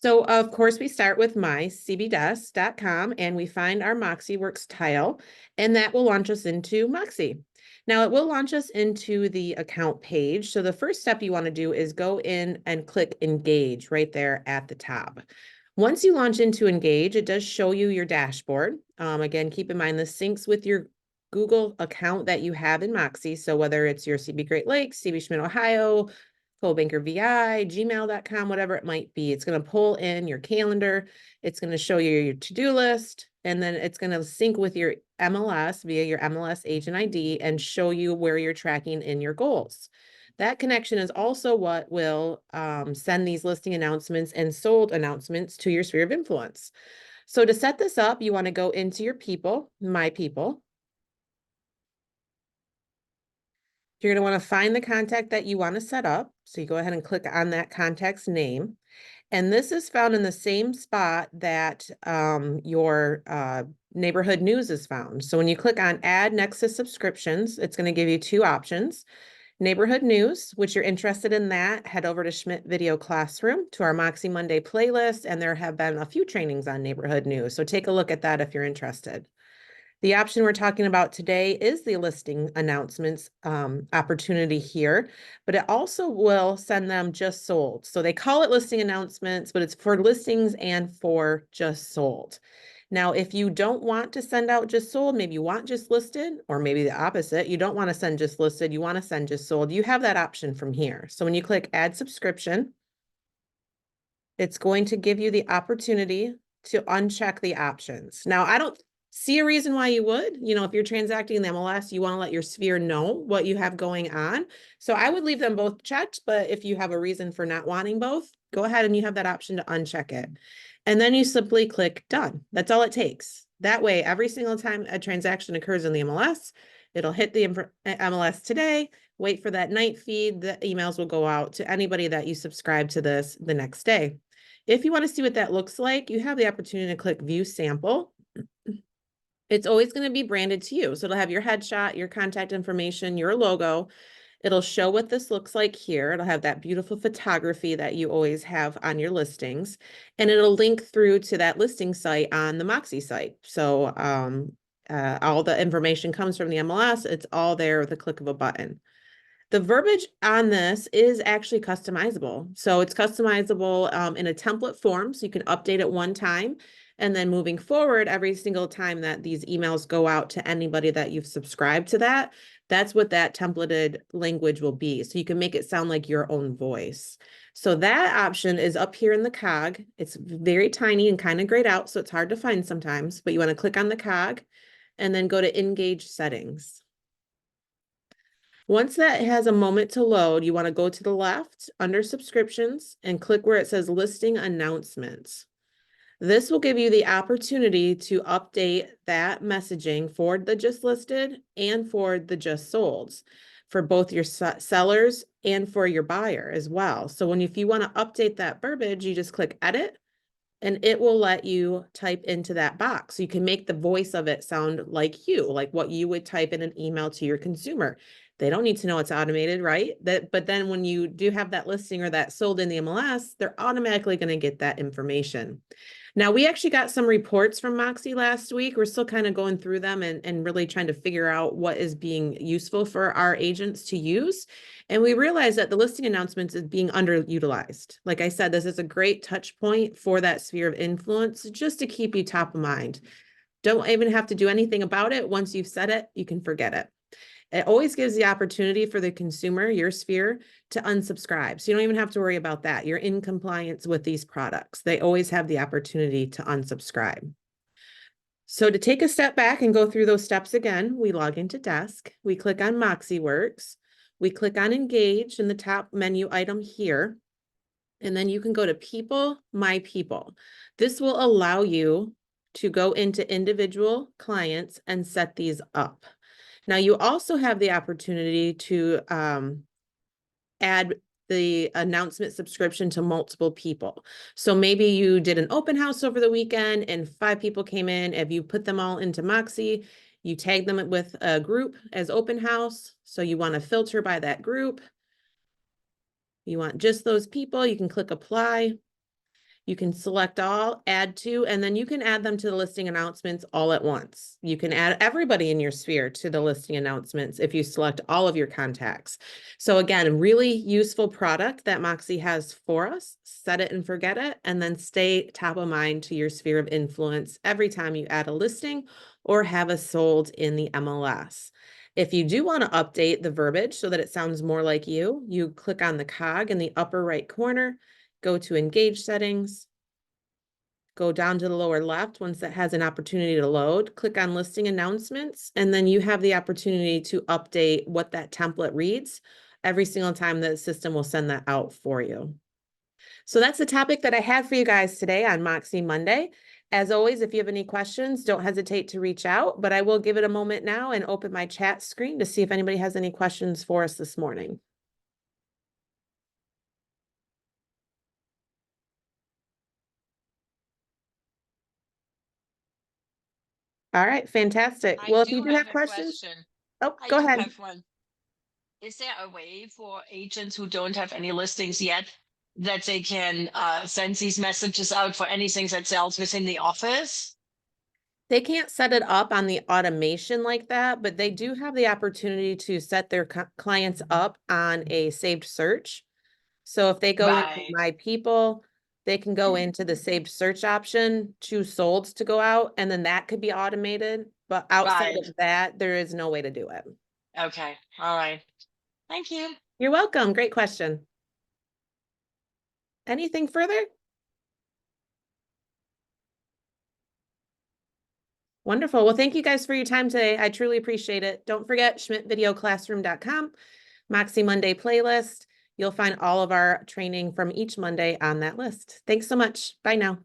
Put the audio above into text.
So of course we start with mycbdesk.com and we find our MoxiWorks tile, and that will launch us into Moxie. Now it will launch us into the account page. So the first step you want to do is go in and click engage right there at the top. Once you launch into engage, it does show you your dashboard. Again, keep in mind this syncs with your Google account that you have in Moxie. So whether it's your CB Great Lakes, CB Schmidt, Ohio, Banker VI, gmail.com, whatever it might be. It's going to pull in your calendar. It's going to show you your to-do list, and then it's going to sync with your MLS via your MLS agent ID and show you where you're tracking in your goals. That connection is also what will send these listing announcements and sold announcements to your sphere of influence. So to set this up, you want to go into your people, my people. You're going to want to find the contact that you want to set up. So you go ahead and click on that contact's name. And this is found in the same spot that your neighborhood news is found. So when you click on add next to subscriptions, it's going to give you two options. Neighborhood news, which you're interested in that, head over to Schmidt Video Classroom to our MoxiMonday playlist. And there have been a few trainings on neighborhood news. So take a look at that if you're interested. The option we're talking about today is the listing announcements opportunity here, but it also will send them just sold. So they call it listing announcements, but it's for listings and for just sold. Now, if you don't want to send out just sold, maybe you want just listed, or maybe the opposite, you don't want to send just listed, you want to send just sold, you have that option from here. So when you click add subscription, it's going to give you the opportunity to uncheck the options. Now, I don't see a reason why you would. If you're transacting in the MLS, you want to let your sphere know what you have going on. So I would leave them both checked, but if you have a reason for not wanting both, go ahead and you have that option to uncheck it. And then you simply click done. That's all it takes. That way, every single time a transaction occurs in the MLS, it'll hit the MLS today, wait for that night feed. The emails will go out to anybody that you subscribe to this the next day. If you want to see what that looks like, you have the opportunity to click view sample. It's always going to be branded to you. So it'll have your headshot, your contact information, your logo. It'll show what this looks like here. It'll have that beautiful photography that you always have on your listings. And it'll link through to that listing site on the Moxie site. So all the information comes from the MLS. It's all there with a click of a button. The verbiage on this is actually customizable. So it's customizable in a template form. So you can update it one time. And then moving forward, every single time that these emails go out to anybody that you've subscribed to that, that's what that templated language will be. So you can make it sound like your own voice. So that option is up here in the cog. It's very tiny and kind of grayed out, so it's hard to find sometimes, but you want to click on the cog and then go to engage settings. Once that has a moment to load, you want to go to the left under subscriptions and click where it says listing announcements. This will give you the opportunity to update that messaging for the just listed and for the just solds for both your sellers and for your buyer as well. So if you want to update that verbiage, you just click edit and it will let you type into that box. So you can make the voice of it sound like you, like what you would type in an email to your consumer. They don't need to know it's automated, right? But then when you do have that listing or that sold in the MLS, they're automatically going to get that information. Now, we actually got some reports from Moxie last week. We're still kind of going through them and really trying to figure out what is being useful for our agents to use. And we realized that the listing announcements is being underutilized. Like I said, this is a great touch point for that sphere of influence just to keep you top of mind. Don't even have to do anything about it. Once you've said it, you can forget it. It always gives the opportunity for the consumer, your sphere, to unsubscribe. So you don't even have to worry about that. You're in compliance with these products. They always have the opportunity to unsubscribe. So to take a step back and go through those steps again, we log into Desk. We click on MoxiWorks. We click on Engage in the top menu item here. And then you can go to People, My People. This will allow you to go into individual clients and set these up. Now, you also have the opportunity to add the announcement subscription to multiple people. So maybe you did an open house over the weekend and 5 people came in. If you put them all into Moxie, you tag them with a group as open house. So you want to filter by that group. You want just those people, you can click apply. You can select all, add to, and then you can add them to the listing announcements all at once. You can add everybody in your sphere to the listing announcements if you select all of your contacts. So again, really useful product that Moxie has for us. Set it and forget it, and then stay top of mind to your sphere of influence every time you add a listing or have a sold in the MLS. If you do want to update the verbiage so that it sounds more like you click on the cog in the upper right corner, go to Engage Settings, go down to the lower left once that has an opportunity to load, click on Listing Announcements, and then you have the opportunity to update what that template reads every single time the system will send that out for you. So that's the topic that I have for you guys today on Moxie Monday. As always, if you have any questions, don't hesitate to reach out, but I will give it a moment now and open my chat screen to see if anybody has any questions for us this morning. All right, fantastic. I Well, if do you do have have a questions, question. oh, I go do ahead. have one. Is there a way for agents who don't have any listings yet that they can send these messages out for anything that sells within the office? They can't set it up on the automation like that, but they do have the opportunity to set their clients up on a saved search. So if they go into Right, My People, they can go into the saved search option, choose solds to go out, and then that could be automated. But outside right. of that, there is no way to do it. Okay, all right. Thank you. You're welcome. Great question. Anything further? Wonderful. Well, thank you guys for your time today. I truly appreciate it. Don't forget schmidtvideoclassroom.com, Moxie Monday playlist. You'll find all of our training from each Monday on that list. Thanks so much. Bye now.